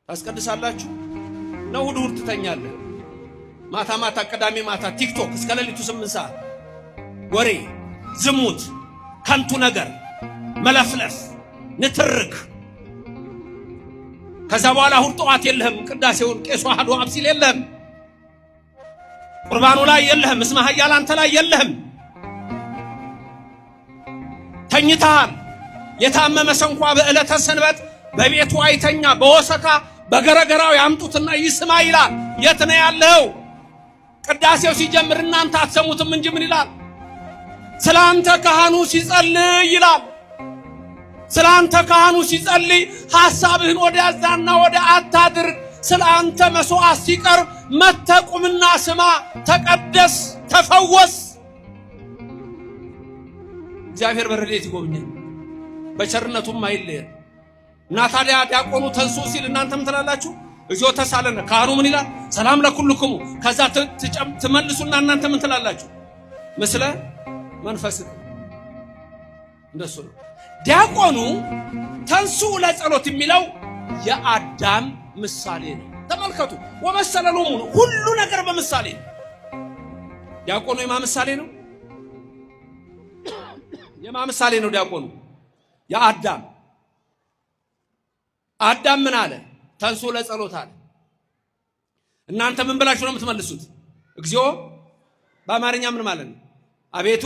ታስቀድሳላችሁ ነው እሑድ ትተኛለህ። ማታ ማታ ቅዳሜ ማታ ቲክቶክ እስከ ሌሊቱ 8 ሰዓት ወሬ፣ ዝሙት፣ ከንቱ ነገር፣ መለፍለፍ፣ ንትርክ። ከዛ በኋላ እሑድ ጠዋት የለህም። ቅዳሴውን ቄሱ አሐዱ አብ ሲል የለህም። ቁርባኑ ላይ የለህም። እስመ ኃያል አንተ ላይ የለህም። ተኝተሃል። የታመመ ሰው እንኳ በዕለተ ሰንበት በቤቱ አይተኛ፣ በወሰካ በገረገራው ያምጡትና ይስማ ይላል። የት ነው ያለው? ቅዳሴው ሲጀምር እናንተ አትሰሙትም እንጂ ምን ይላል? ስላንተ ካህኑ ሲጸልይ ይላል። ስላንተ ካህኑ ሲጸልይ ሐሳብህን ወደ ያዛና ወደ አታድርግ። ስላንተ መስዋዕት ሲቀርብ መተቁምና ስማ፣ ተቀደስ፣ ተፈወስ። እግዚአብሔር በረድኤት ይጎብኘን፣ በቸርነቱም አይለየን። እና ታዲያ ዲያቆኑ ተንሱ ሲል እናንተም ትላላችሁ እግዚኦ ተሳለነ። ካህኑ ምን ይላል? ሰላም ለኩልክሙ። ከዛ ትመልሱና እናንተ ምን ትላላችሁ? ምስለ መንፈስክ። እንደሱ ነው። ዲያቆኑ ተንሱ ለጸሎት የሚለው የአዳም ምሳሌ ነው። ተመልከቱ። ወመሰለሎሙ ነው። ሁሉ ነገር በምሳሌ ነው። ዲያቆኑ የማ ምሳሌ ነው? የማ ምሳሌ ነው ዲያቆኑ? የአዳም። አዳም ምን አለ? ተንሱ ለጸሎት አለ። እናንተ ምን ብላችሁ ነው የምትመልሱት? እግዚኦ በአማርኛ ምን ማለት ነው? አቤቱ